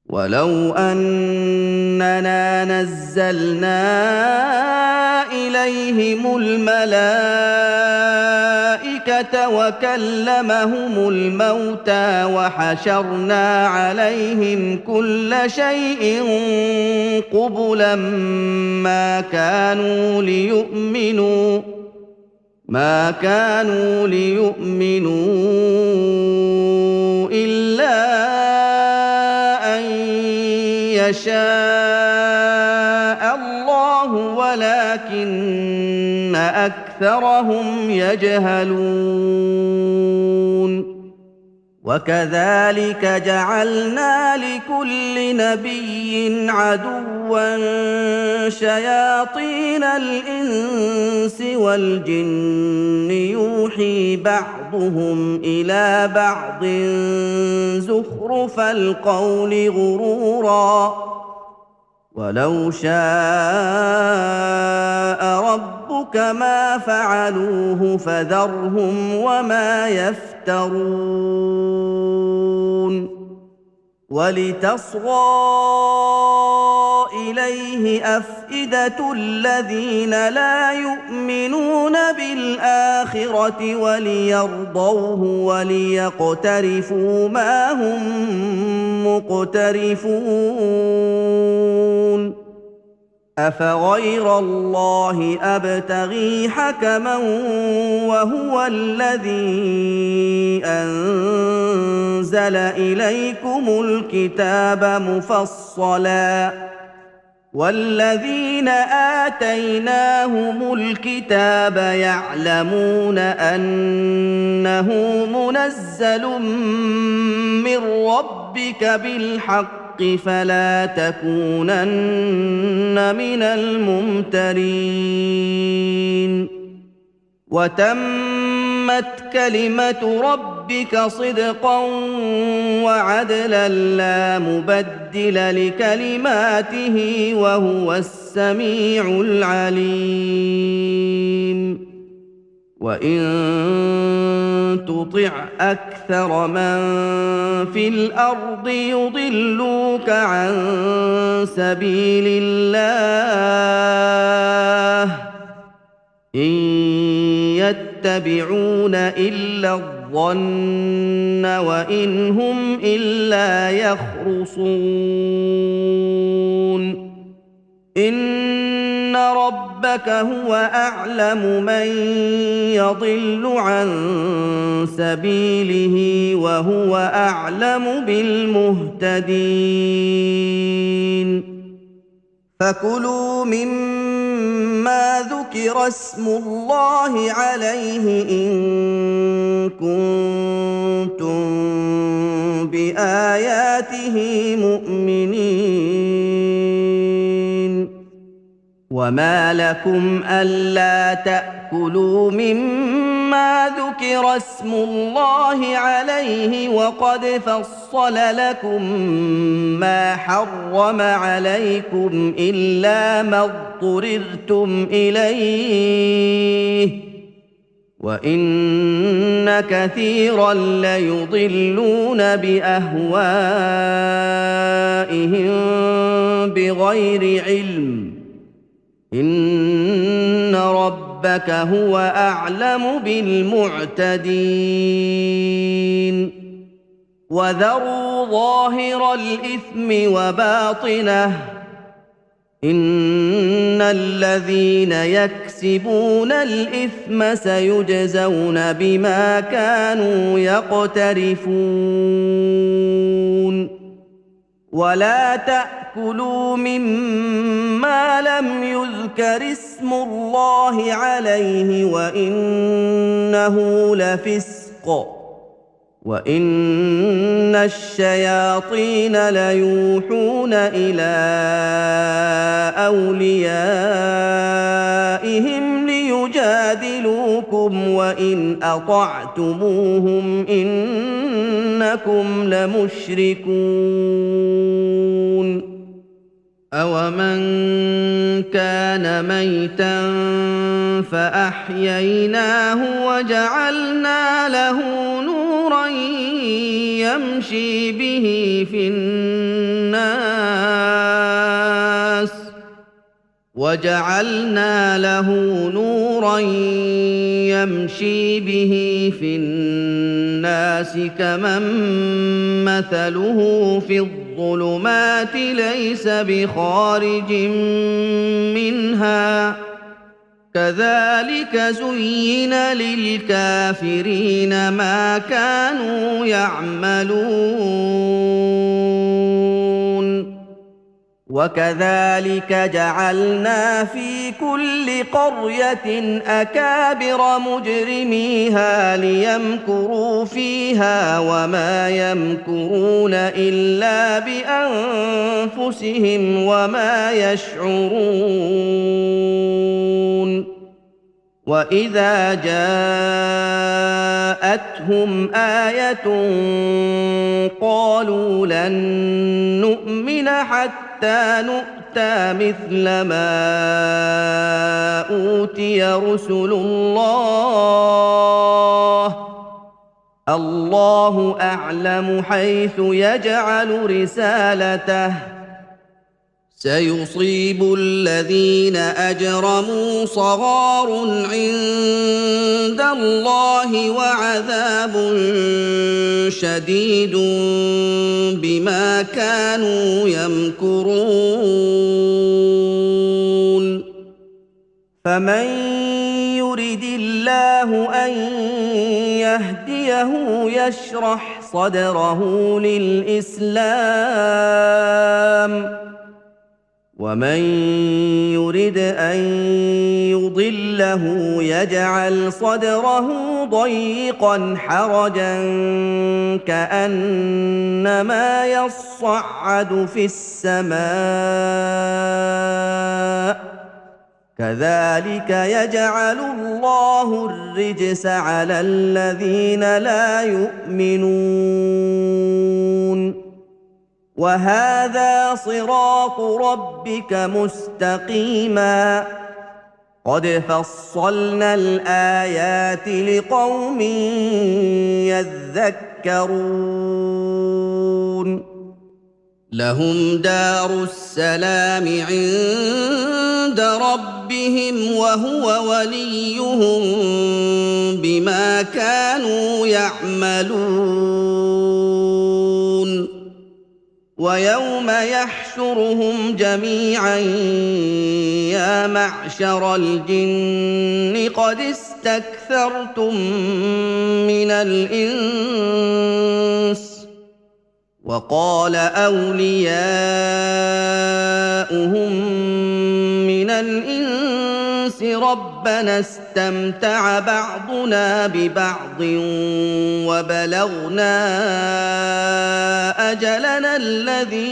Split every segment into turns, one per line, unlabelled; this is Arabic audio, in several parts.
ولو أننا نزلنا إليهم الملائكة وكلمهم الموتى وحشرنا عليهم كل شيء قبلا ما كانوا ليؤمنوا إلا أن يشاء الله ولكن أكثرهم يجهلون وكذلك جعلنا لكل نبي عدوا شياطين الإنس والجن يوحي بعضهم إلى بعض زخرف القول غرورا ولو شاء ربك ما فعلوه فذرهم وما يفترون ولتصغى إليه أفئدة الذين لا يؤمنون بالآخرة وليرضوه وليقترفوا ما هم مقترفون أفغير الله أبتغي حكما وهو الذي أنزل إليكم الكتاب مفصلا والذين آتيناهم الكتاب يعلمون أنه منزل من ربك بالحق فلا تكونن من الممترين وتمت كلمة ربك صدقا وعدلا لا مبدل لكلماته وهو السميع العليم وإن تطع أكثر من في الأرض يضلوك عن سبيل الله إن يتبعون إلا الظن وإن هم إلا يخرصون إن ربك هو أعلم من يضل عن سبيله وهو أعلم بالمهتدين فكلوا مما ذكر اسم الله عليه إن كنتم بآياته مؤمنين وما لكم ألا تأكلوا مما ذكر اسم الله عليه وقد فصل لكم ما حرم عليكم إلا ما اضطررتم إليه وإن كثيرا ليضلون بأهوائهم بغير علم إن ربك هو أعلم بالمعتدين وذروا ظاهر الإثم وباطنه إن الذين يكسبون الإثم سيجزون بما كانوا يقترفون ولا تأكلوا مما لم يذكر اسم الله عليه وإنه لفسق وإن الشياطين ليوحون إلى أوليائهم ليجادلوكم وإن أطعتموهم إنكم لمشركون أَوَمَنْ كَانَ مَيْتًا فَأَحْيَيْنَاهُ وَجَعَلْنَا لَهُ نُورًا نورا يمشي به في الناس وجعلنا له نورا يمشي به في الناس كمن مثله في الظلمات ليس بخارج منها كذلك زين للكافرين ما كانوا يعملون وكذلك جعلنا في كل قرية أكابر مجرميها ليمكروا فيها وما يمكرون إلا بأنفسهم وما يشعرون وإذا جاءتهم آية قالوا لن نؤمن حتى نؤتى مثل ما أوتي رسل الله أعلم حيث يجعل رسالته سيصيب الذين أجرموا صغار عند الله وعذاب شديد بما كانوا يمكرون فمن يرد الله أن يهديه يشرح صدره للإسلام ومن يرد أن يضله يجعل صدره ضيقا حرجا كأنما يصعد في السماء كذلك يجعل الله الرجس على الذين لا يؤمنون وهذا صراط ربك مستقيما قد فصلنا الآيات لقوم يذكرون لهم دار السلام عند ربهم وهو وليهم بما كانوا يعملون ويوم يحشرهم جميعا يا معشر الجن قد استكثرتم من الإنس وقال أولياؤهم من الإنس ربنا استمتع بعضنا ببعض وبلغنا أجلنا الذي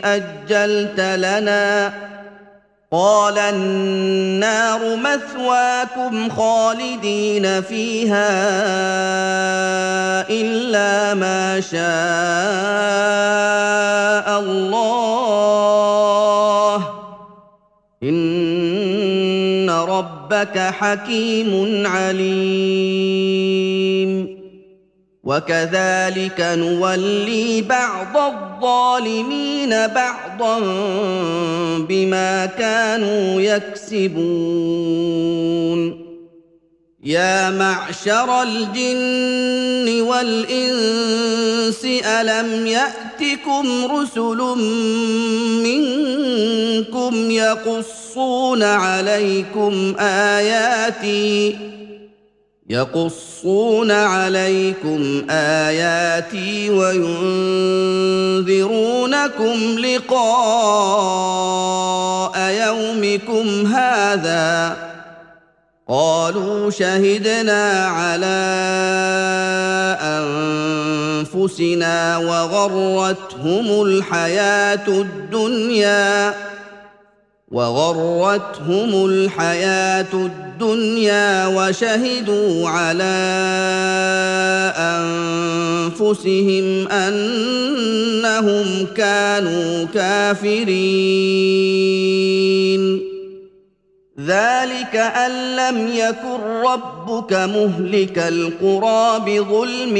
أجلت لنا قال النار مثواكم خالدين فيها إلا ما شاء الله إن ربك حكيم عليم وكذلك نولي بعض الظالمين بعضا بما كانوا يكسبون يا معشر الجن والإنس ألم يأتكم رسل منكم يقصون عليكم آياتي وينذرونكم لقاء يومكم هذا قالوا شهدنا على أنفسنا وغرتهم الحياة الدنيا وشهدوا على أنفسهم أنهم كانوا كافرين ذلك أن لم يكن ربك مهلك القرى بظلم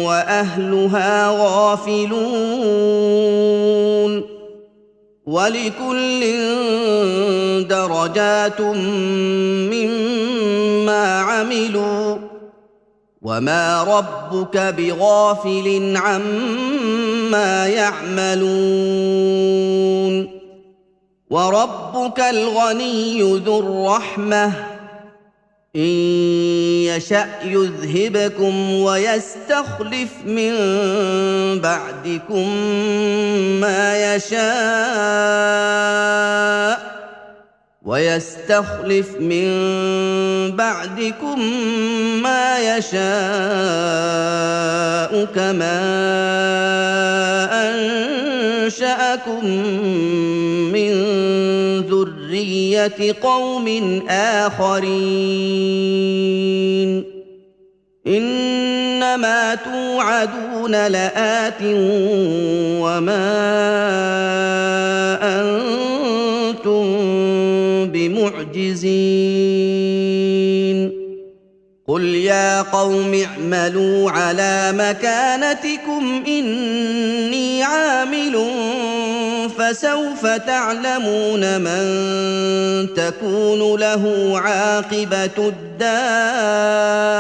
وأهلها غافلون ولكل درجات مما عملوا وما ربك بغافل عما يعملون وربك الغني ذو الرحمة إن يشأ يذهبكم ويستخلف من بعدكم ما يشاء كما أنشأكم من ذرية قوم آخرين إنما توعدون لآت وما أنتم بمعجزين قل يا قوم اعملوا على مكانتكم إني عامل فسوف تعلمون من تكون له عاقبة الدار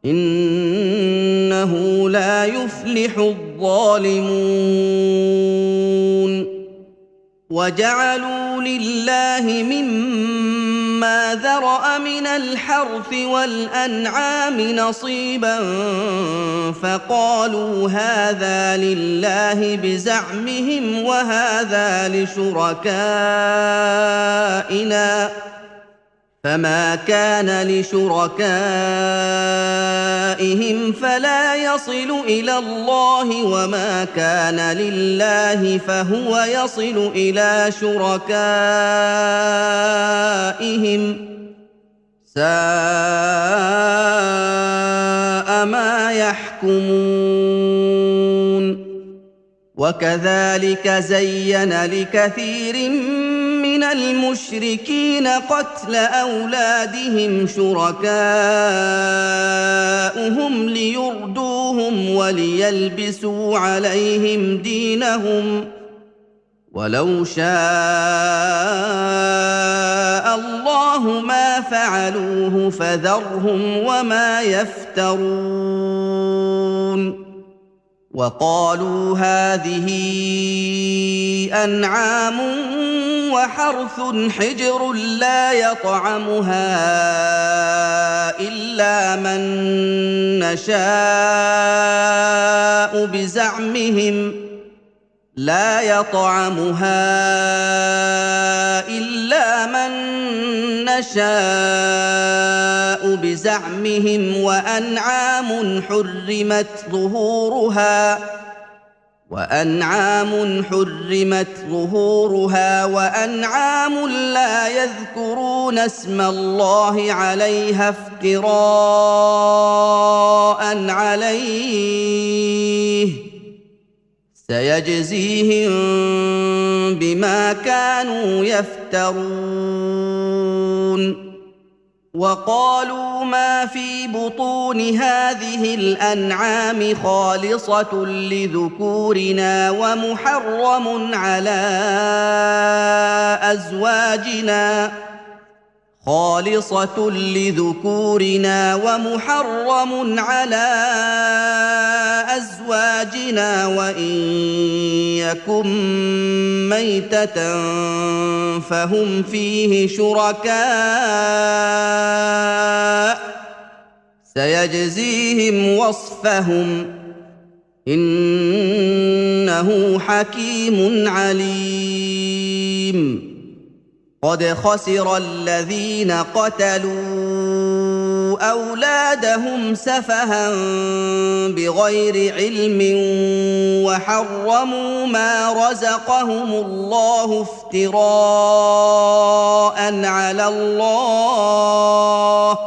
إنه لا يفلح الظالمون وجعلوا لله مما ذرأ من الحرث والأنعام نصيبا فقالوا هذا لله بزعمهم وهذا لشركائنا فما كان لشركائهم فلا يصل إلى الله وما كان لله فهو يصل إلى شركائهم ساء ما يحكمون وكذلك زين لكثير من المشركين قتل أولادهم شركاؤهم ليردوهم وليلبسوا عليهم دينهم ولو شاء الله ما فعلوه فذرهم وما يفترون وقالوا هذه أنعام وحرث حجر لا يطعمها إلا من نشاء بزعمهم وأنعام حرمت ظهورها وأنعام لا يذكرون اسم الله عليها افتراء عليه سيجزيهم بما كانوا يفترون وقالوا ما في بطون هذه الأنعام خالصة لذكورنا ومحرم على أزواجنا وإن يكن ميتة فهم فيه شركاء سيجزيهم وصفهم إنه حكيم عليم قد خسر الذين قتلوا أولادهم سفها بغير علم وحرموا ما رزقهم الله افتراء على الله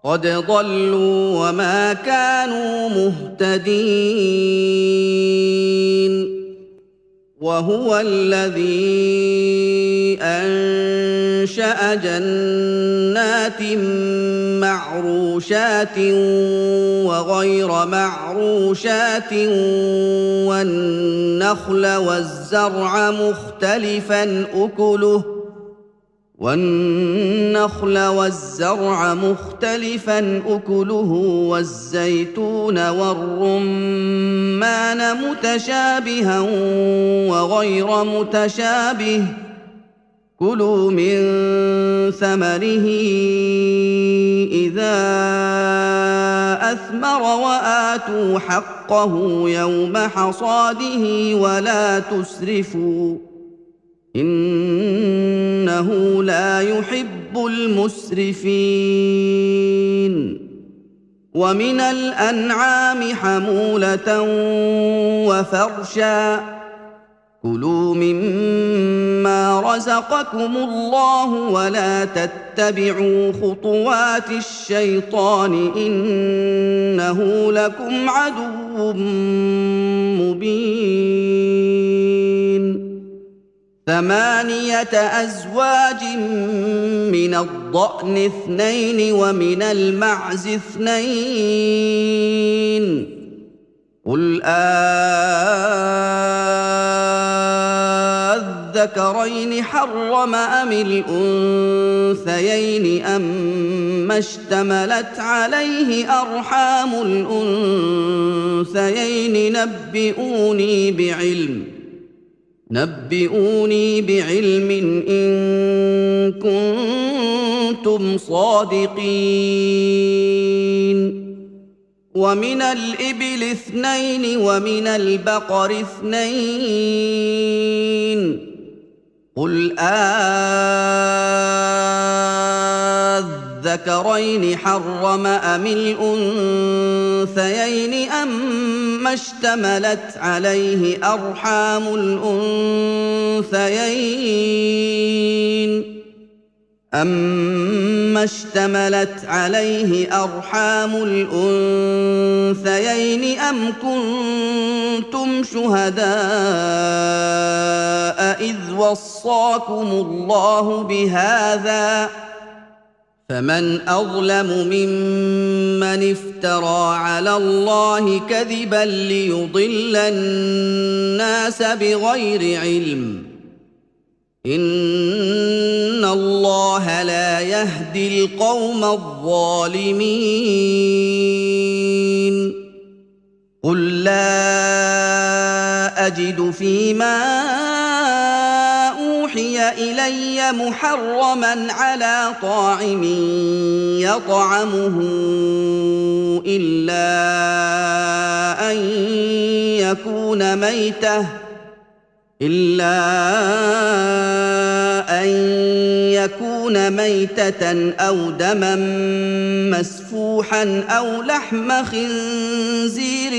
قد ضلوا وما كانوا مهتدين وهو الذي أنشأ جنات معروشات وغير معروشات والنخل والزرع مختلفا أكله والزيتون والرمان متشابها وغير متشابه كلوا من ثمره إذا أثمر وآتوا حقه يوم حصاده ولا تسرفوا إنه لا يحب المسرفين ومن الأنعام حمولة وفرشا كلوا مما رزقكم الله ولا تتبعوا خطوات الشيطان إنه لكم عدو مبين 8 أزواج من الضأن 2 ومن المعز 2 قل أذكرين حرم أم الأنثيين أما اشتملت عليه أرحام الأنثيين نبئوني بعلم إن كنتم صادقين ومن الإبل 2 ومن البقر 2 قل أذكرين حرم أم الأنثيين أما اشتملت عليه أرحام الأنثيين أم كنتم شهداء إذ وصاكم الله بهذا فمن أظلم ممن افترى على الله كذبا ليضل الناس بغير علم إن الله لا يهدي القوم الظالمين قل لا أجد فيما أوحي إلي محرما على طاعم يطعمه إلا أن يكون ميتة أو دما مسفوحا أو لحم خنزير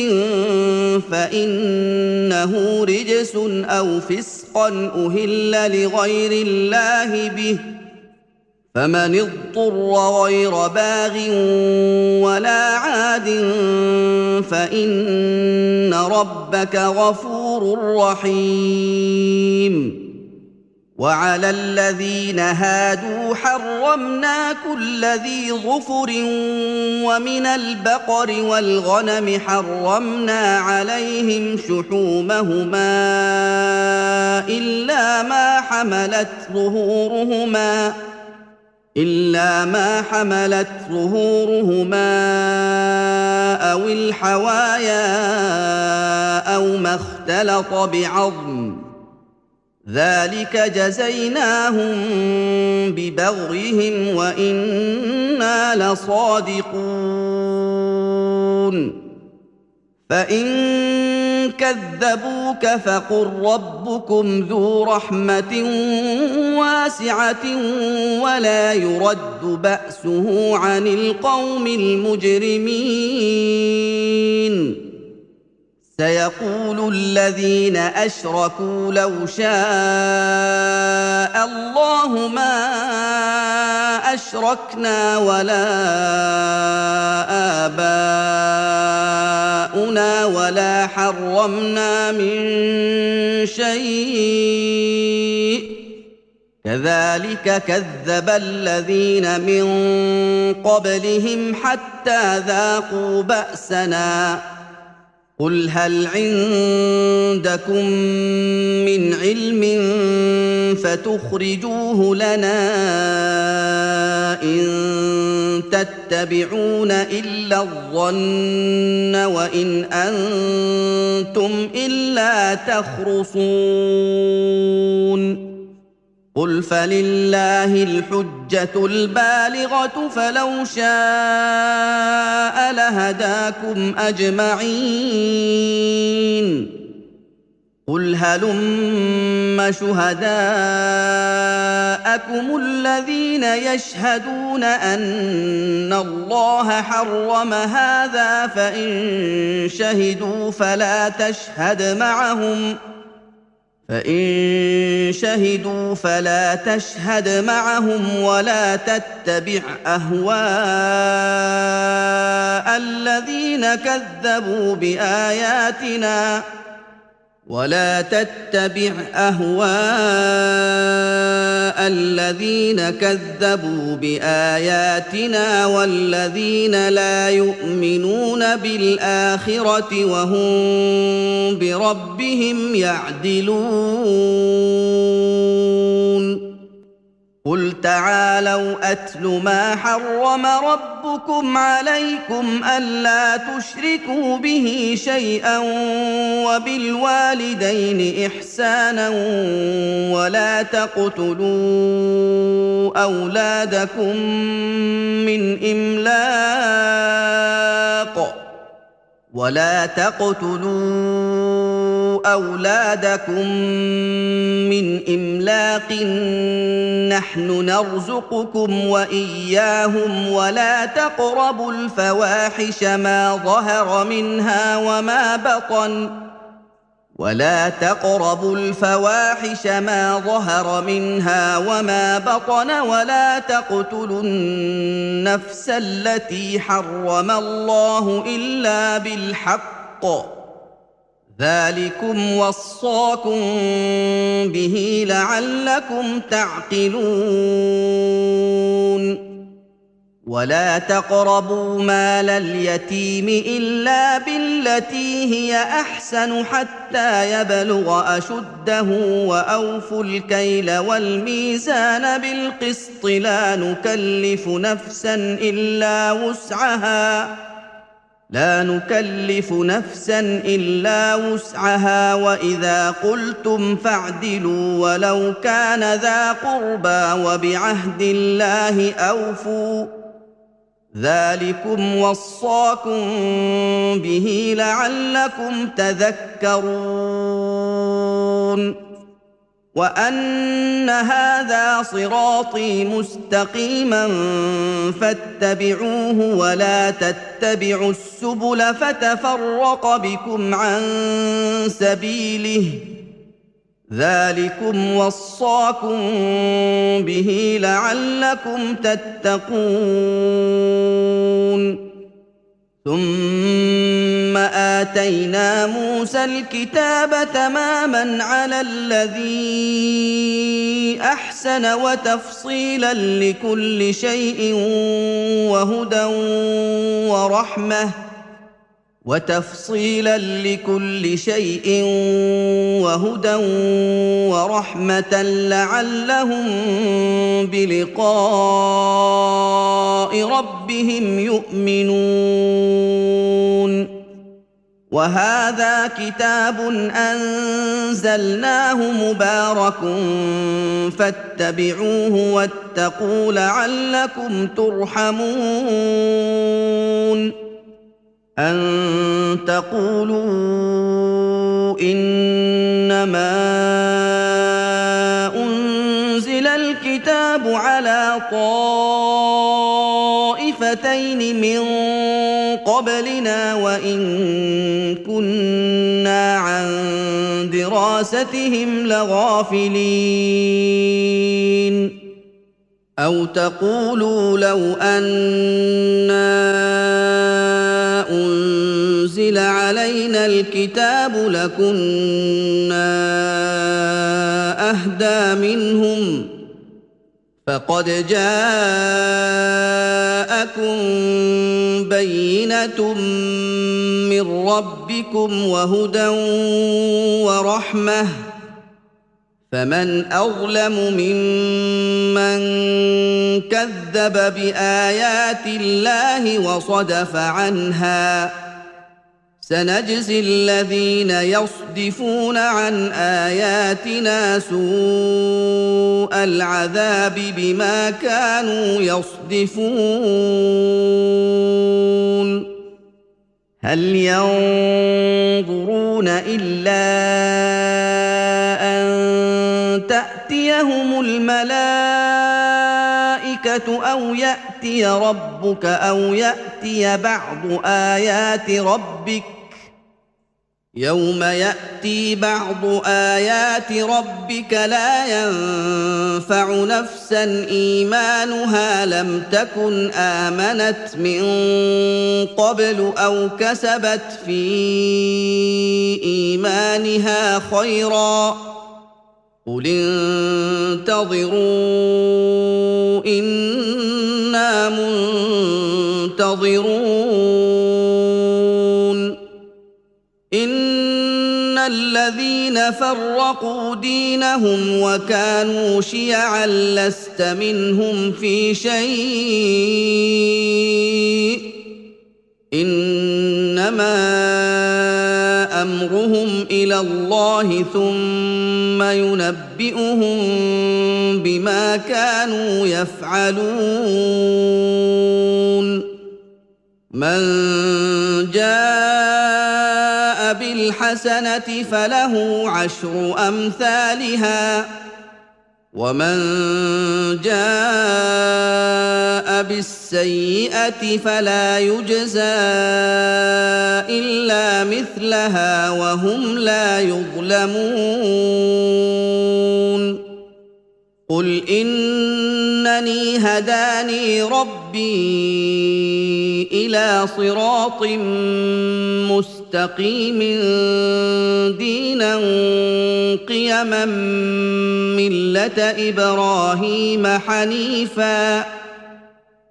فإنه رجس أو فسقا أهل لغير الله به فمن اضطر غير باغ ولا عاد فإن ربك غفور رحيم وعلى الذين هادوا حرمنا كل ذي ظفر ومن البقر والغنم حرمنا عليهم شحومهما إلا ما حملت ظهورهما أو الحوايا أو ما اختلط بعظم ذلك جزيناهم ببغيهم وإنا لصادقون فإن كذبوك فقل ربكم ذو رحمة واسعة ولا يرد بأسه عن القوم المجرمين سيقول الذين أشركوا لو شاء الله ما أشركنا ولا آباؤنا ولا حرمنا من شيء كذلك كذب الذين من قبلهم حتى ذاقوا بأسنا قل هل عندكم من علم فتخرجوه لنا إن تتبعون إلا الظن وإن أنتم إلا تخرصون قل فلله الحجة البالغة فلو شاء لهداكم أجمعين قل هلم شهداءكم الذين يشهدون أن الله حرم هذا فإن شهدوا فلا تشهد معهم ولا تتبع أهواء الذين كذبوا بآياتنا والذين لا يؤمنون بالآخرة وهم بربهم يعدلون قل تعالوا أتل ما حرم ربكم عليكم ألا تشركوا به شيئا وبالوالدين إحسانا ولا تقتلوا أولادكم من إملاق نحن نرزقكم وإياهم ولا تقربوا الفواحش ما ظهر منها وما بطن ولا تقتلوا النفس التي حرم الله إلا بالحق ذلكم وصاكم به لعلكم تعقلون ولا تقربوا مال اليتيم إلا بالتي هي أحسن حتى يبلغ أشده وأوفوا الكيل والميزان بالقسط لا نكلف نفسا إلا وسعها وإذا قلتم فاعدلوا ولو كان ذا قربى وبعهد الله أوفوا ذلكم وصاكم به لعلكم تذكرون وأن هذا صراطي مستقيما فاتبعوه ولا تتبعوا السبل فتفرق بكم عن سبيله ذلكم وصاكم به لعلكم تتقون ثم آتينا موسى الكتاب تماما على الذي أحسن وتفصيلا لكل شيء وهدى ورحمة لعلهم بلقاء ربهم يؤمنون وهذا كتاب أنزلناه مبارك فاتبعوه واتقوا لعلكم ترحمون أن تقولوا إنما أنزل الكتاب على طائفتين من قبلنا وإن كنا عن دراستهم لغافلين أو تقولوا لو أنا أنزل علينا الكتاب لكنا أهدى منهم فقد جاءكم بينة من ربكم وهدى ورحمة فمن أظلم ممن كذب بآيات الله وصدف عنها سنجزي الذين يصدفون عن آياتنا سوء العذاب بما كانوا يصدفون هل ينظرون إلا أن تأتيهم الملائكة أو يأتي ربك أو يأتي بعض آيات ربك يوم يأتي بعض آيات ربك لا ينفع نفسا إيمانها لم تكن آمنت من قبل أو كسبت في إيمانها خيرا قل انتظروا إنا منتظرون إن الذين فرقوا دينهم وكانوا شيعا لست منهم في شيء إنما أمرهم إلى الله ثم ينبئهم بما كانوا يفعلون من جاء بالحسنة فله عشر أمثالها ومن جاء بالسيئة فلا يجزى إلا مثلها وهم لا يظلمون قل إنني هداني ربي إلى صراط مستقيم دينا قيما ملة إبراهيم حنيفا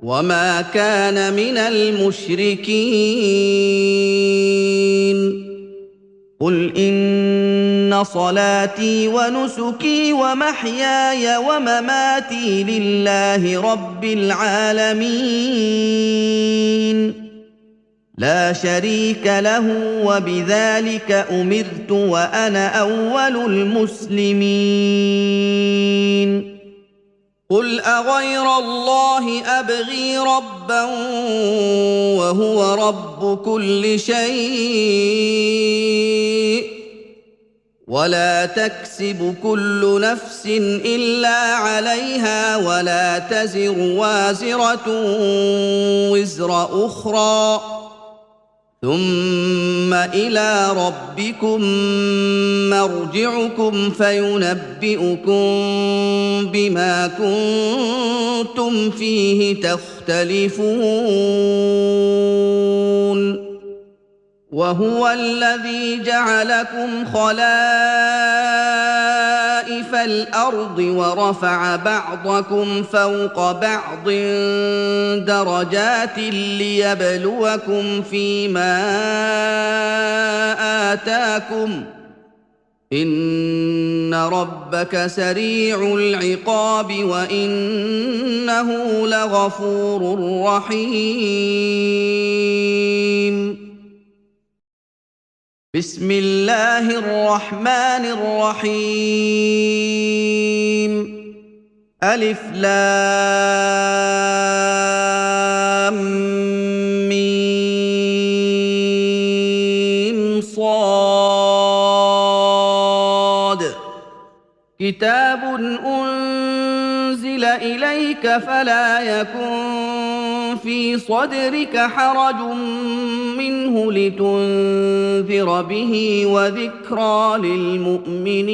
وما كان من المشركين قل إن صلاتي ونسكي ومحياي ومماتي لله رب العالمين لا شريك له وبذلك أمرت وأنا أول المسلمين قل أغير الله أبغي ربا وهو رب كل شيء ولا تكسب كل نفس إلا عليها ولا تزر وازرة وزر أخرى ثم إلى ربكم مرجعكم فينبئكم بما كنتم فيه تختلفون وهو الذي جعلكم خلائف الأرض ورفع بعضكم فوق بعض درجات ليبلوكم فيما آتاكم إن ربك سريع العقاب وإنه لغفور رحيم بسم الله الرحمن الرحيم ألف لام ميم صاد كتاب أنزل إليك فلا يكن في صدرك حرج منه لتنذر به وذكرى للمؤمنين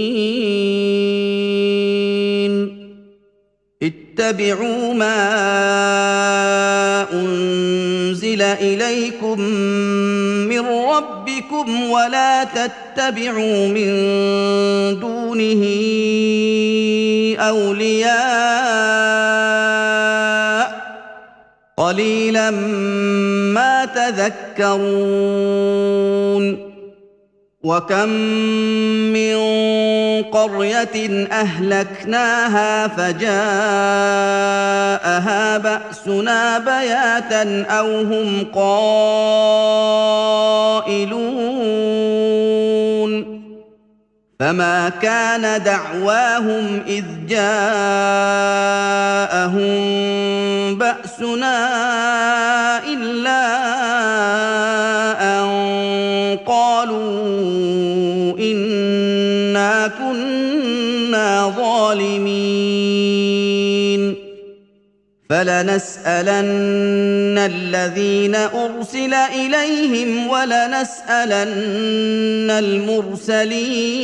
اتبعوا ما أنزل إليكم من ربكم ولا تتبعوا من دونه أولياء تذكرون وكم من قرية أهلكناها فجاءها بأسنا بياتا أو هم قائلون فما كان دعواهم إذ جاءهم بأسنا إلا أن قالوا إنا كنا ظالمين فلنسألن الذين أرسل إليهم ولنسألن المرسلين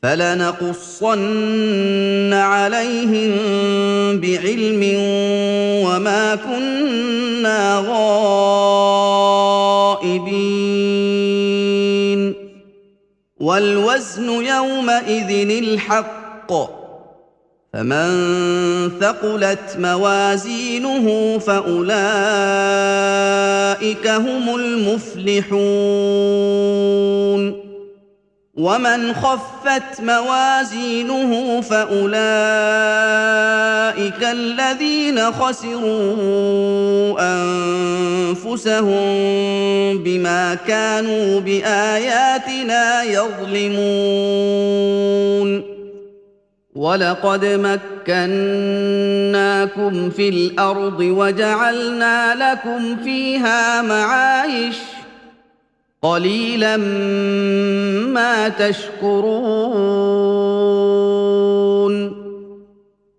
فلنقصن عليهم بعلم وما كنا غائبين والوزن يومئذ الحق فمن ثقلت موازينه فأولئك هم المفلحون ومن خفت موازينه فأولئك الذين خسروا أنفسهم بما كانوا بآياتنا يظلمون ولقد مكناكم في الأرض وجعلنا لكم فيها معايش قليلا ما تشكرون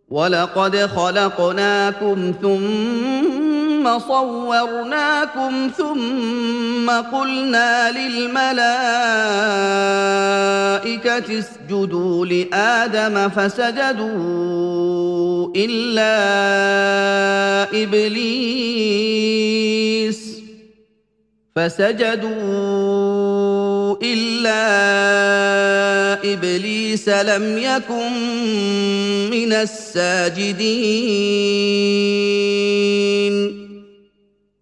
ولقد خلقناكم ثم صورناكم ثم قلنا للملائكة اسجدوا لآدم فسجدوا إلا إبليس لم يكن من الساجدين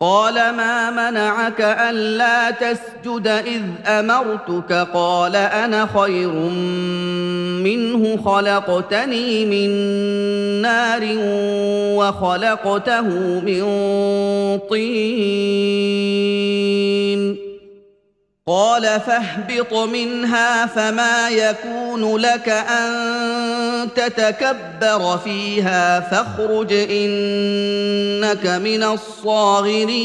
قال ما منعك ألا تسجد إذ أمرتك قال أنا خير منه خلقتني من نار وخلقته من طين قال فاهبط منها فما يكون لك أن تتكبر فيها فاخرج إنك من الصاغرين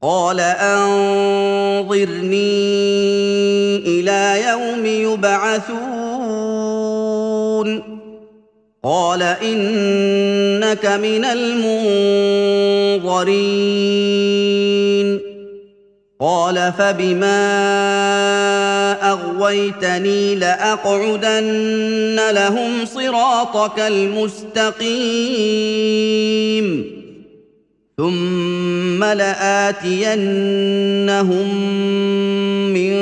قال أنظرني إلى يوم يبعثون قال إنك من المنظرين قال فبما أغويتني لأقعدن لهم صراطك المستقيم ثم لآتينهم من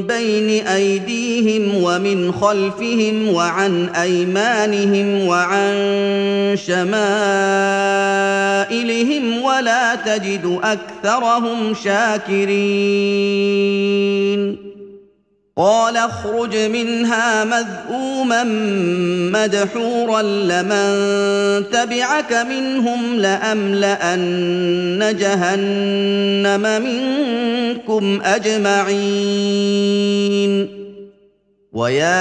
بين أيديهم ومن خلفهم وعن أيمانهم وعن شمائلهم ولا تجد أكثرهم شاكرين قال اخرج منها مذءوما مدحورا لمن تبعك منهم لأملأن جهنم منكم أجمعين ويا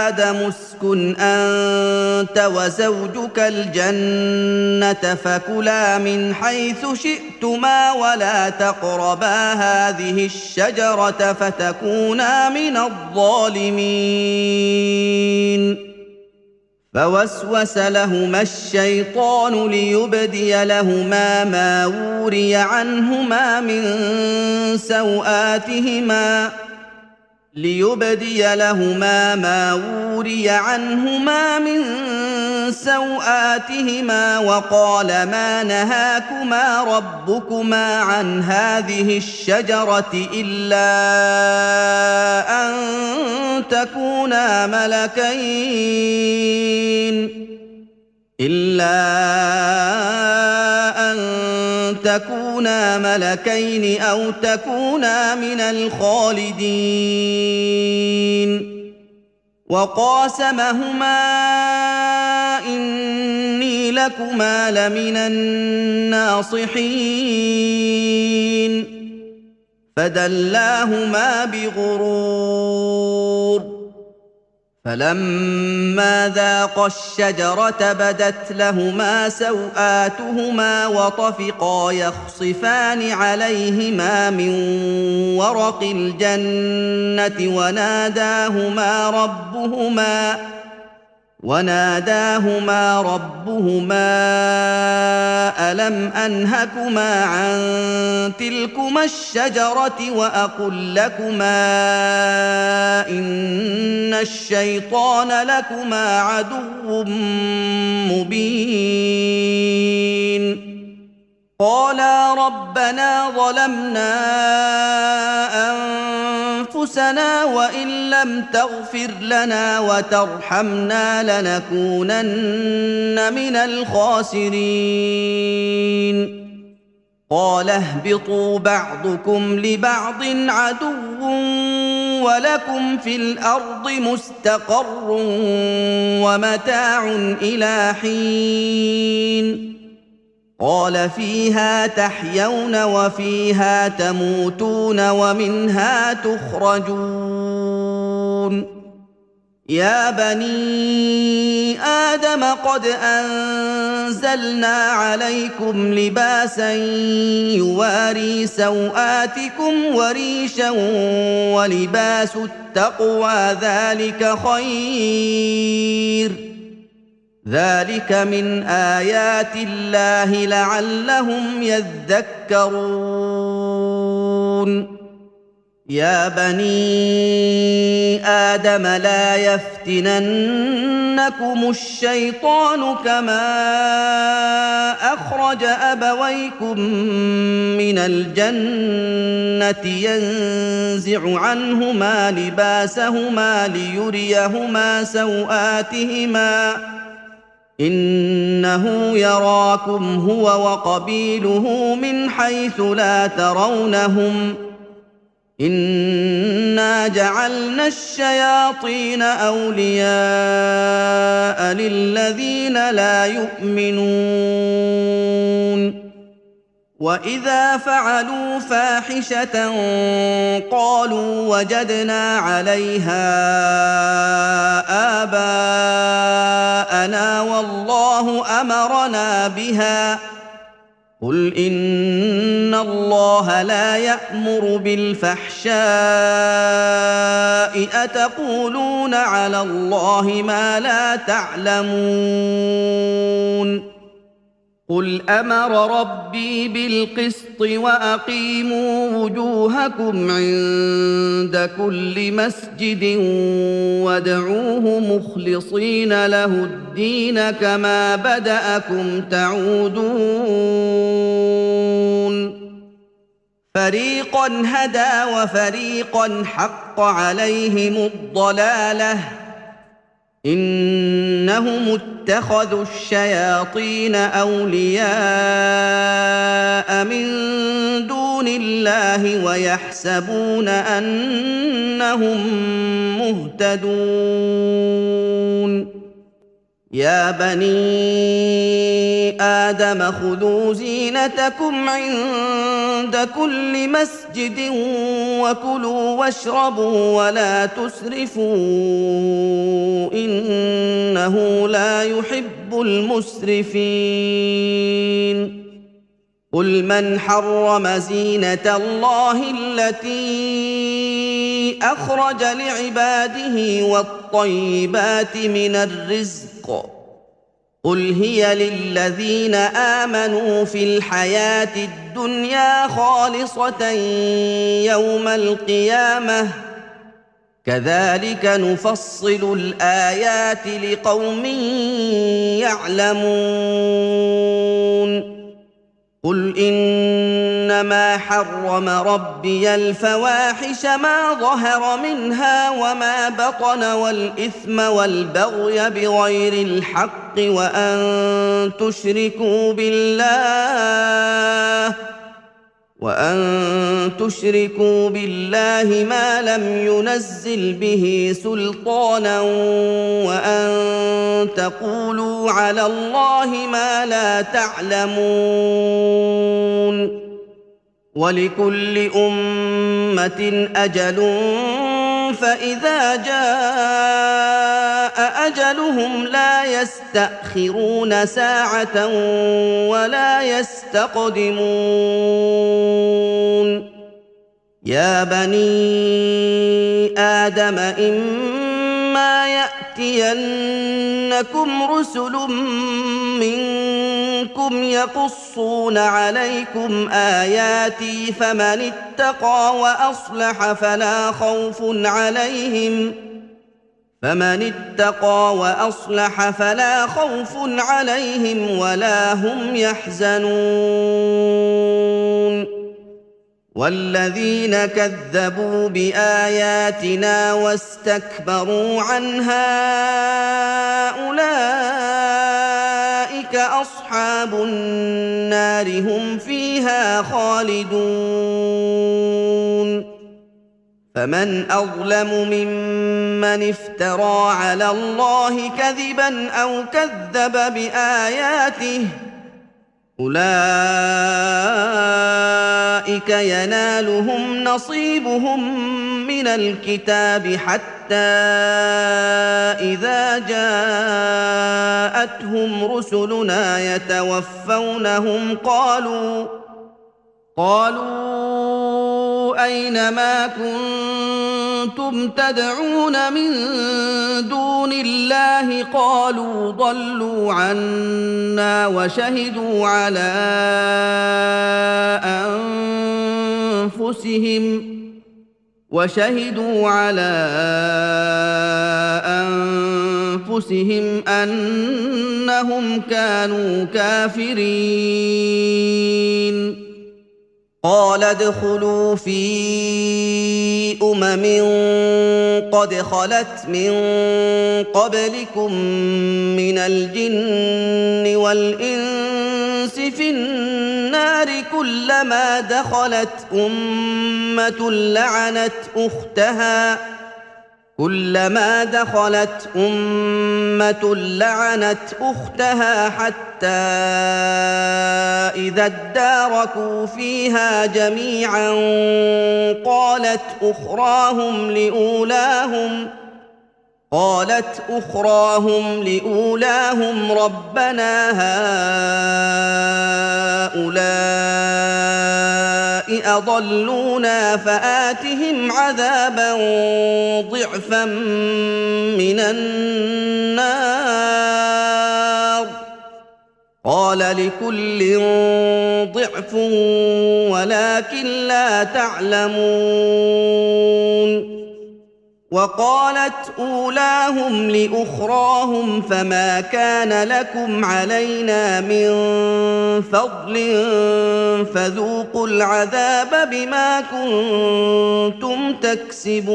آدم اسكن أنت وزوجك الجنة فكلا من حيث شئتما ولا تقربا هذه الشجرة فتكونا من الظالمين فوسوس لهما الشيطان ليبدي لهما ما وري عنهما من سوآتهما وقال ما نهاكما ربكما عن هذه الشجرة إلا أن تكونا إلا أن تكونا ملكين أو تكونا من الخالدين وقاسمهما إني لكما لمن الناصحين فدلاهما بغرور فلما ذاقا الشجرة بدت لهما سوآتهما وطفقا يخصفان عليهما من ورق الجنة وناداهما ربهما ألم أنهكما عن تلكما الشجرة وأقل لكما إن الشيطان لكما عدو مبين قالا ربنا ظلمنا أنفسنا وإن لم تغفر لنا وترحمنا لنكونن من الخاسرين قال اهبطوا بعضكم لبعض عدو ولكم في الأرض مستقر ومتاع إلى حين قال فيها تحيون وفيها تموتون ومنها تخرجون يا بني آدم قد أنزلنا عليكم لباسا يواري سوآتكم وريشا ولباس التقوى ذلك خير ذلك من آيات الله لعلهم يذكرون يا بني آدم لا يفتننكم الشيطان كما أخرج أبويكم من الجنة ينزع عنهما لباسهما ليريهما سوآتهما إنه يراكم هو وقبيله من حيث لا ترونهم إنا جعلنا الشياطين أولياء للذين لا يؤمنون وإذا فعلوا فاحشة قالوا وجدنا عليها آباءنا والله أمرنا بها قل إن الله لا يأمر بالفحشاء أتقولون على الله ما لا تعلمون قل أمر ربي بالقسط وأقيموا وجوهكم عند كل مسجد وادعوه مخلصين له الدين كما بدأكم تعودون فريقا هدى وفريقا حق عليهم الضلالة إنهم اتخذوا الشياطين أولياء من دون الله ويحسبون أنهم مهتدون يا بني آدم خذوا زينتكم عند كل مسجد وكلوا واشربوا ولا تسرفوا إنه لا يحب المسرفين قل من حرم زينة الله التي أخرج لعباده والطيبات من الرزق قل هي للذين آمنوا في الحياة الدنيا خالصة يوم القيامة كذلك نفصل الآيات لقوم يعلمون قل إن إنما حرم ربي الفواحش ما ظهر منها وما بطن والإثم والبغي بغير الحق وأن تشركوا بالله ما لم ينزل به سلطانا وأن تقولوا على الله ما لا تعلمون ولكل أمة أجل فإذا جاء أجلهم لا يستأخرون ساعة ولا يستقدمون يا بني آدم إما يأتينكم رسل منكم يقصون عليكم آياتي فمن اتقى وأصلح فلا خوف عليهم ولا هم يحزنون والذين كذبوا بآياتنا واستكبروا عنها أولئك أصحاب النار هم فيها خالدون فمن أظلم ممن افترى على الله كذبا أو كذب بآياته أولئك ينالهم نصيبهم من الكتاب حتى إذا جاءتهم رسلنا يتوفونهم قالوا أين ما كنتم تدعون من دون الله قالوا ضلوا عنا وشهدوا على أنفسهم أنهم كانوا كافرين قال ادخلوا في قد خلت من قبلكم من الجن والإنس في النار كلما دخلت أمة لعنت أختها حتى إذا اداركوا فيها جميعا قالت أخراهم لأولاهم ربنا هؤلاء أضلونا فآتهم عذابا ضعفا من النار قال لكل ضعف ولكن لا تعلمون وقالت أولاهم لأخراهم فما كان لكم علينا من فضل فذوقوا العذاب بما كنتم تكسبون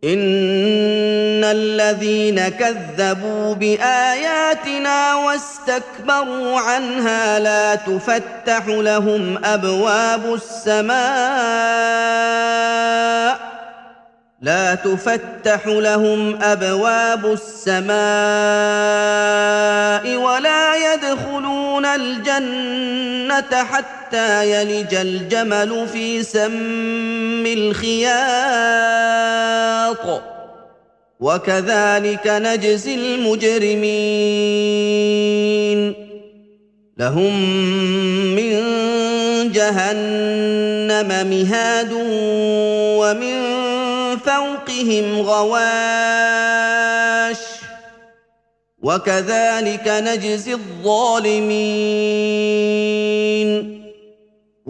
إن الذين كذبوا بآياتنا واستكبروا عنها لا تفتح لهم أبواب السماء ولا يدخلون الجنة حتى يلج الجمل في سم الخياط وكذلك نجزي المجرمين لهم من جهنم مهاد ومن فوقهم غواش وكذلك نجزي الظالمين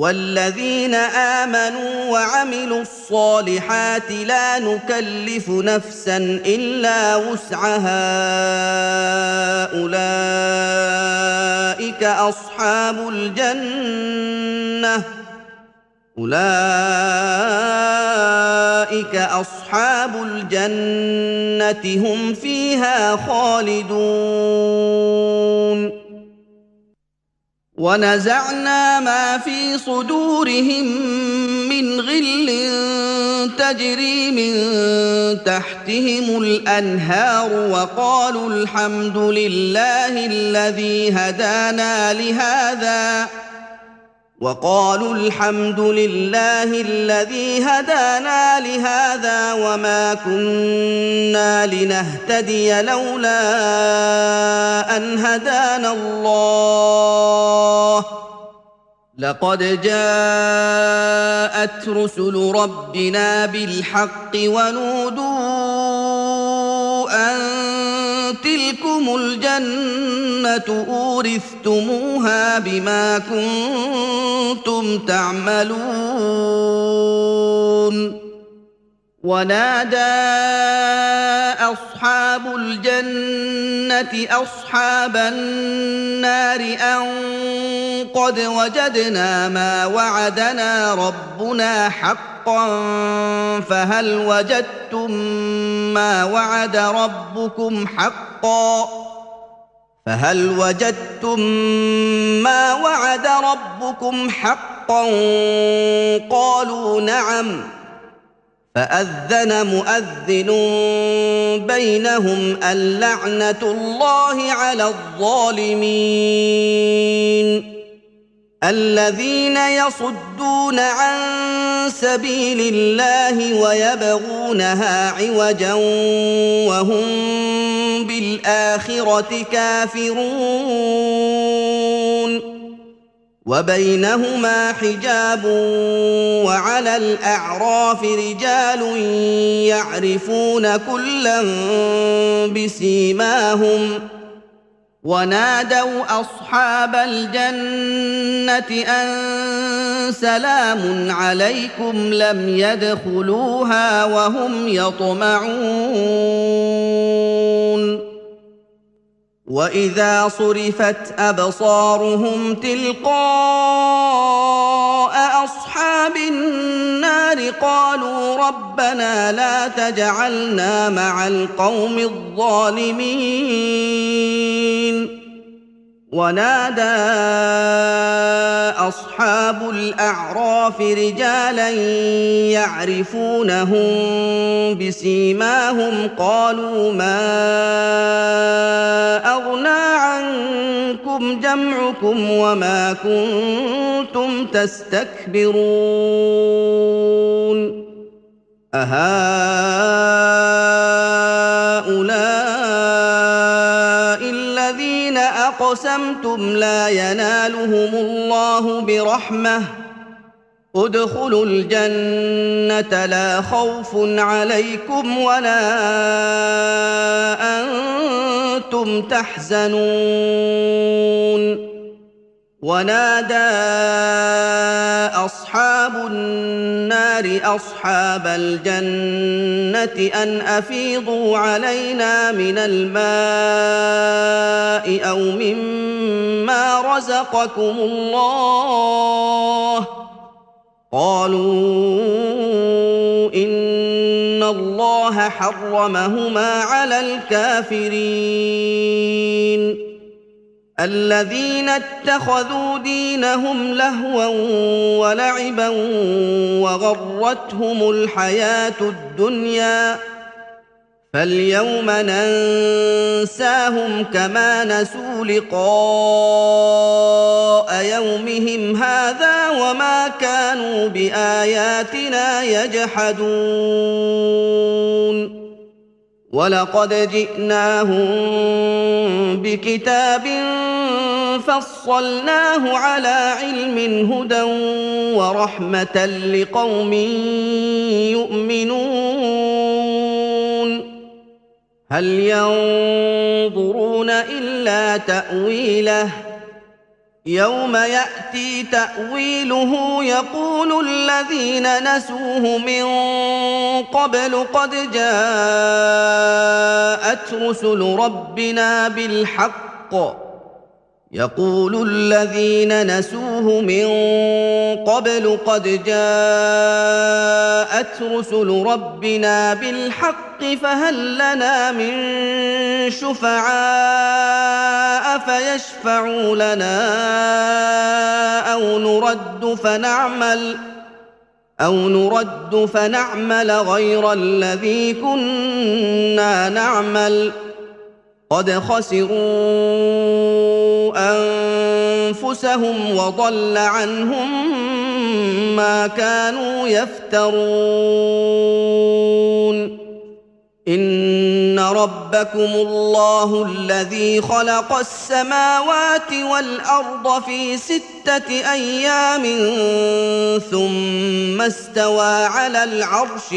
والذين آمنوا وعملوا الصالحات لا نكلف نفسا إلا وسعها أولئك أصحاب الجنة هم فيها خالدون ونزعنا ما في صدورهم من غل تجري من تحتهم الأنهار وقالوا الحمد لله الذي هدانا لهذا وما كنا لنهتدي لولا أن هدانا الله لقد جاءت رسل ربنا بالحق ونودوا أن تلكم الجنة أورثتموها بما كنتم تعملون ونادى أصحاب الجنة أصحاب النار أن قد وجدنا ما وعدنا ربنا حقا فهل وجدتم ما وعد ربكم حقا قالوا نعم فأذن مؤذن بينهم اللعنة الله على الظالمين الذين يصدون عن سبيل الله ويبغونها عوجا وهم بالآخرة كافرون وبينهما حجاب وعلى الأعراف رجال يعرفون كلا بسيماهم ونادوا أصحاب الجنة أن سلام عليكم لم يدخلوها وهم يطمعون وإذا صرفت أبصارهم تلقاء أصحاب النار قالوا ربنا لا تجعلنا مع القوم الظالمين ونادى أصحاب الأعراف رجالا يعرفونهم بسيماهم قالوا ما أغنى عنكم جمعكم وما كنتم تستكبرون أهؤلاء الذين أقسمتم لا ينالهم الله برحمة ادخلوا الجنة لا خوف عليكم ولا أنتم تحزنون ونادى أصحاب النار أصحاب الجنة أن أفيضوا علينا من الماء أو مما رزقكم الله قالوا إن الله حرمهما على الكافرين الذين اتخذوا دينهم لهوا ولعبا وغرتهم الحياة الدنيا فاليوم ننساهم كما نسوا لقاء يومهم هذا وما كانوا بآياتنا يجحدون ولقد جئناهم بكتاب فصلناه على علم هدى ورحمة لقوم يؤمنون هل ينظرون إلا تأويله يوم يأتي تأويله يقول الذين نسوه من قبل قد جاءت رسل ربنا بالحق يقول الذين نسوه من قبل قد جاءت رسل ربنا بالحق فهل لنا من شفعاء فيشفعوا لنا أو نرد فنعمل غير الذي كنا نعمل قد خسروا أنفسهم وضل عنهم ما كانوا يفترون إن ربكم الله الذي خلق السماوات والأرض في 6 أيام ثم استوى على العرش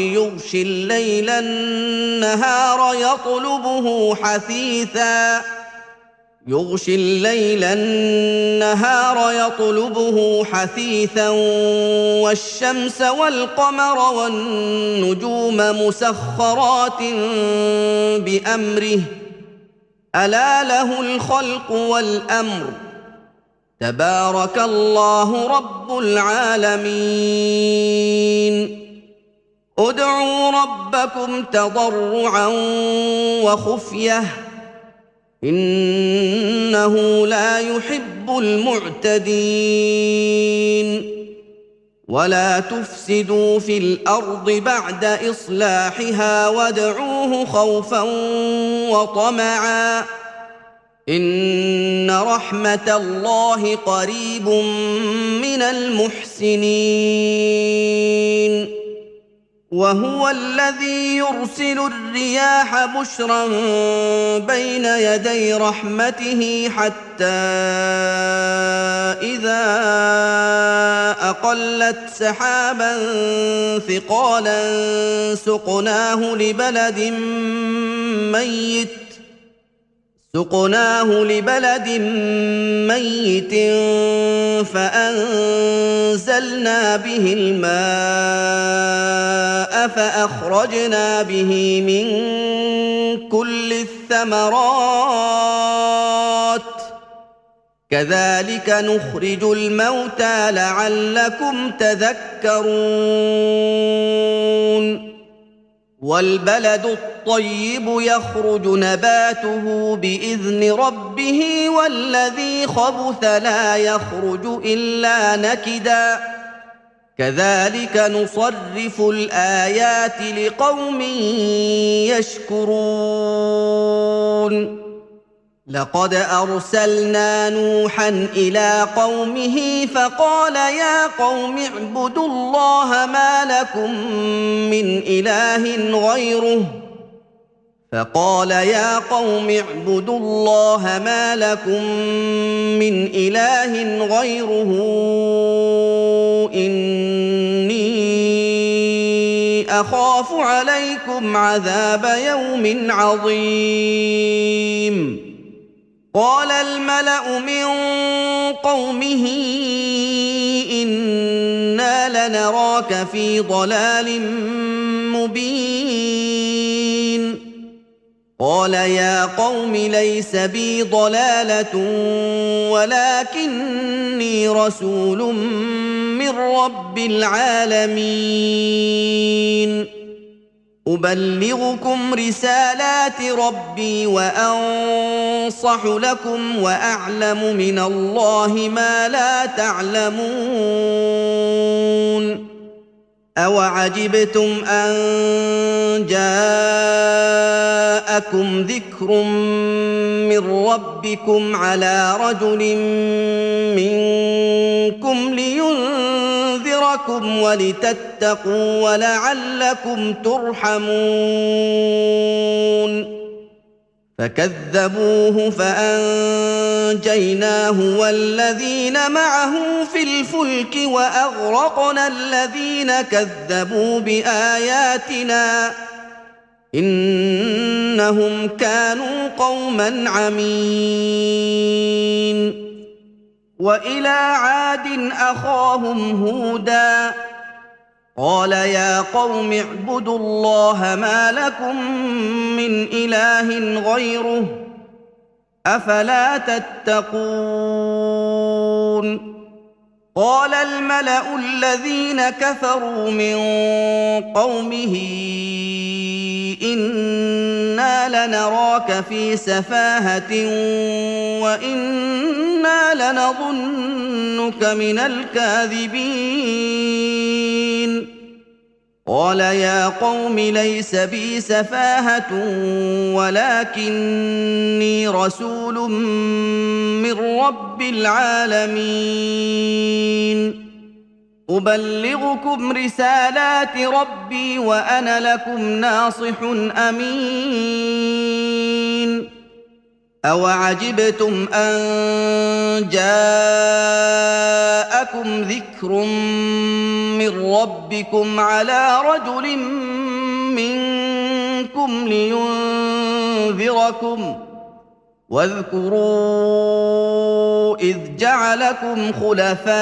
يغشي الليل النهار يطلبه حثيثا والشمس والقمر والنجوم مسخرات بأمره ألا له الخلق والأمر تبارك الله رب العالمين ادعوا ربكم تضرعا وخفية إنه لا يحب المعتدين ولا تفسدوا في الأرض بعد إصلاحها وادعوه خوفا وطمعا إن رحمة الله قريب من المحسنين وهو الذي يرسل الرياح بشرا بين يدي رحمته حتى إذا أقلت سحابا ثقالا سقناه لبلد ميت فأنزلنا به الماء فأخرجنا به من كل الثمرات كذلك نخرج الموتى لعلكم تذكرون والبلد الطيب يخرج نباته بإذن ربه والذي خبث لا يخرج إلا نكدا كذلك نصرف الآيات لقوم يشكرون لقد أرسلنا نوحا إلى قومه فقال يا قوم اعبدوا الله ما لكم من إله غيره إني أخاف عليكم عذاب يوم عظيم قال الملأ من قومه إنا لنراك في ضلال مبين قال يا قوم ليس بي ضلالة ولكني رسول من رب العالمين أبلغكم رسالات ربي وأنصح لكم وأعلم من الله ما لا تعلمون أوعجبتم أن جاءكم ذكر من ربكم على رجل منكم لينذركم ولتتقوا ولعلكم ترحمون فكذبوه فأنجيناه والذين معه في الفلك وأغرقنا الذين كذبوا بآياتنا إنهم كانوا قوما عمين وإلى عاد أخاهم هودا قال يا قوم اعبدوا الله ما لكم من إله غيره أفلا تتقون قال الملأ الذين كفروا من قومه إنا لنراك في سفاهة وإنا لنظنك من الكاذبين قال يا قوم ليس بي سفاهة ولكني رسول من رب العالمين أبلغكم رسالات ربي وأنا لكم ناصح أمين أوعجبتم أن جاءكم ذكر من ربكم على رجل منكم لينذركم واذكروا إذ جعلكم خلفاء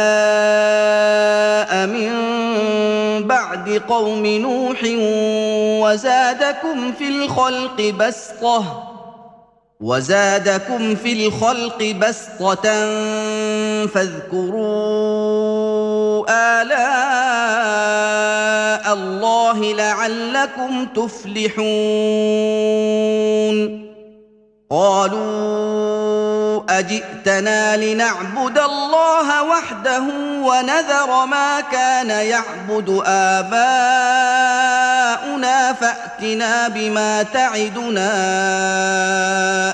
من بعد قوم نوح وزادكم في الخلق بسطة فاذكروا آلاء الله لعلكم تفلحون قالوا أجئتنا لنعبد الله وحده ونذر ما كان يعبد آباؤنا فأتنا بما تعدنا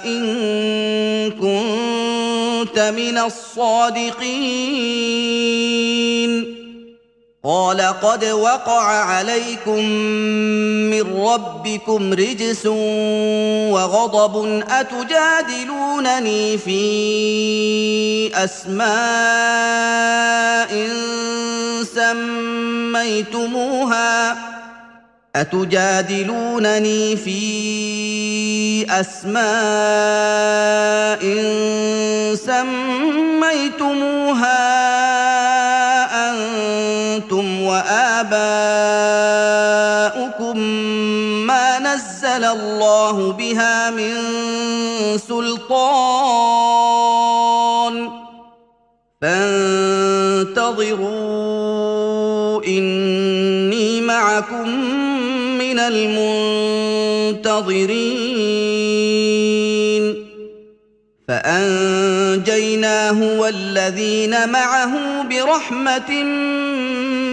إن كنت من الصادقين قال قد وقع عليكم من ربكم رجس وغضب أتجادلونني في أسماء سميتموها أنتم وآباؤكم ما نزل الله بها من سلطان فانتظروا إني معكم من المنتظرين فأنجيناه والذين معه برحمة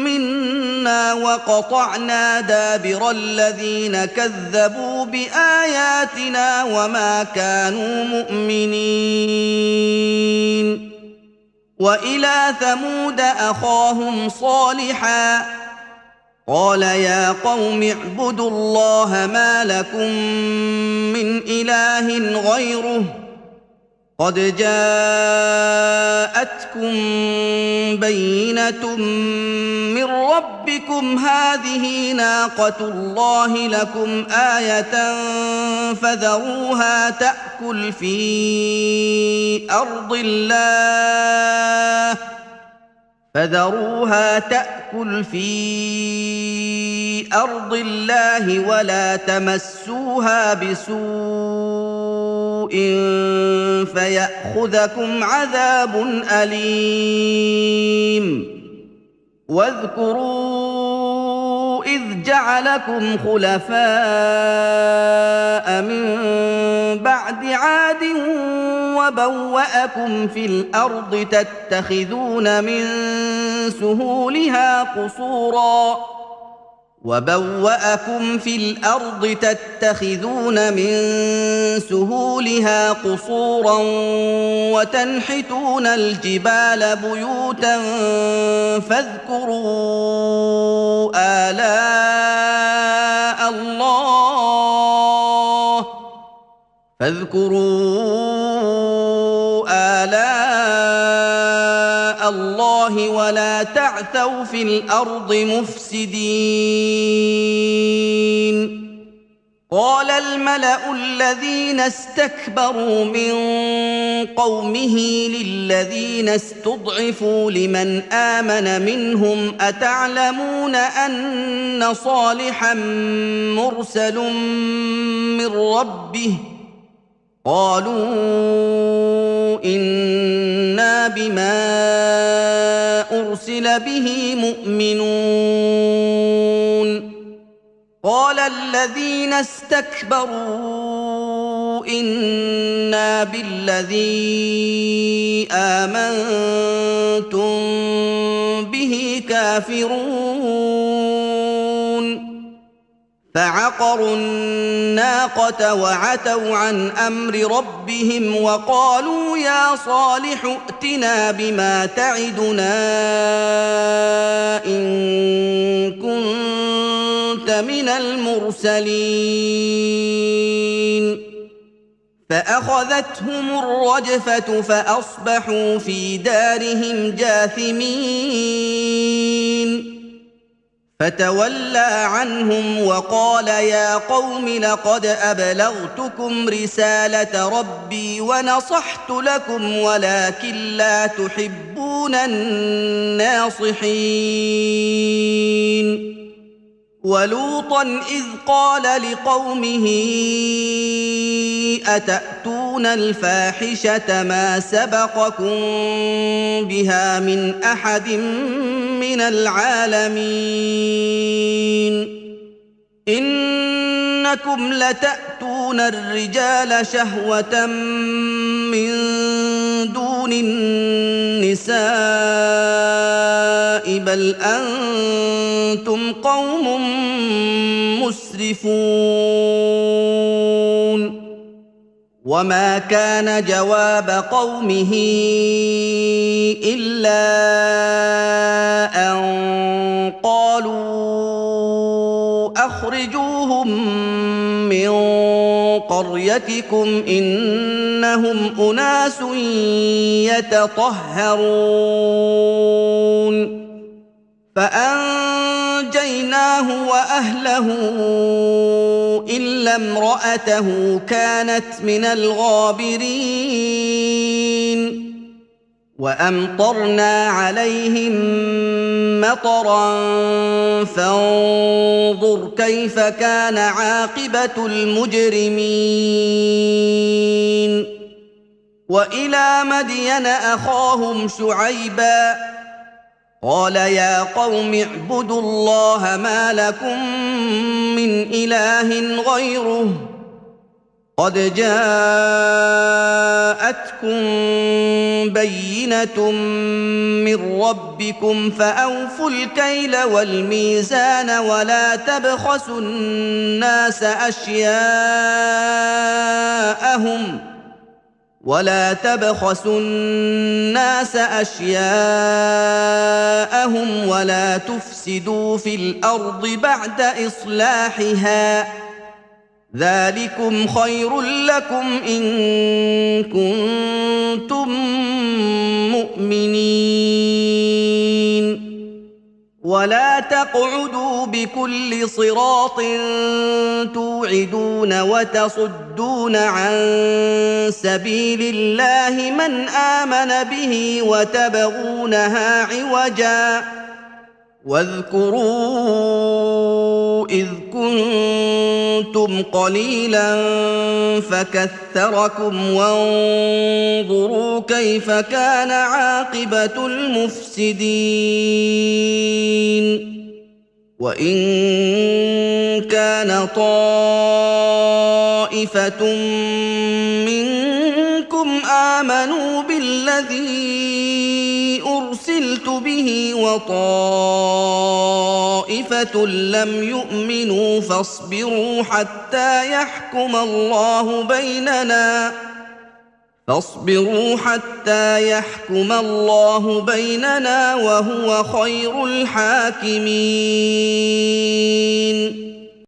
منا وقطعنا دابر الذين كذبوا بآياتنا وما كانوا مؤمنين وإلى ثمود أخاهم صالحا قال يا قوم اعبدوا الله ما لكم من إله غيره قد جاءتكم بينة من ربكم هذه ناقة الله لكم آية فذروها تأكل في أرض الله ولا تمسوها بسوء فيأخذكم عذاب أليم واذكروا إذ جعلكم خلفاء من بعد عاد وبوأكم في الأرض تتخذون من سهولها قصورا وتنحتون الجبال بيوتا فاذكروا آلاء الله ولا تعثوا في الأرض مفسدين قال الملأ الذين استكبروا من قومه للذين استضعفوا لمن آمن منهم أتعلمون أن صالحا مرسل من ربه قالوا إنا بما أرسل به مؤمنون قال الذين استكبروا إنا بالذي آمنتم به كافرون فعقروا الناقة وعتوا عن أمر ربهم وقالوا يا صالح ائتنا بما تعدنا إن كنت من المرسلين فأخذتهم الرجفة فأصبحوا في دارهم جاثمين فتولى عنهم وقال يا قوم لقد أبلغتكم رسالة ربي ونصحت لكم ولكن لا تحبون الناصحين ولوطا إذ قال لقومه أتأتون الفاحشة ما سبقكم بها من أحد من العالمين إنكم لتأتون الرجال شهوة من دون النساء بل أنتم قوم مسرفون وما كان جواب قومه إلا أن قالوا أخرجوهم من قريتكم إنهم أناس يتطهرون فأنجيناه وأهله إلا امرأته كانت من الغابرين وأمطرنا عليهم مطرا فانظر كيف كان عاقبة المجرمين وإلى مدين أخاهم شعيبا قال يا قوم اعبدوا الله ما لكم من إله غيره قد جاءتكم بينة من ربكم فأوفوا الكيل والميزان ولا تبخسوا الناس أشياءهم ولا تفسدوا في الأرض بعد إصلاحها ذلكم خير لكم إن كنتم مؤمنين ولا تقعدوا بكل صراط توعدون وتصدون عن سبيل الله من آمن به وتبغونها عوجا واذكروا إذ كنتم قليلا فكثركم وانظروا كيف كان عاقبة المفسدين وإن كان طائفة منكم آمنوا بالذي أرسلت به وطائفة لم يؤمنوا فاصبروا حتى يحكم الله بيننا وهو خير الحاكمين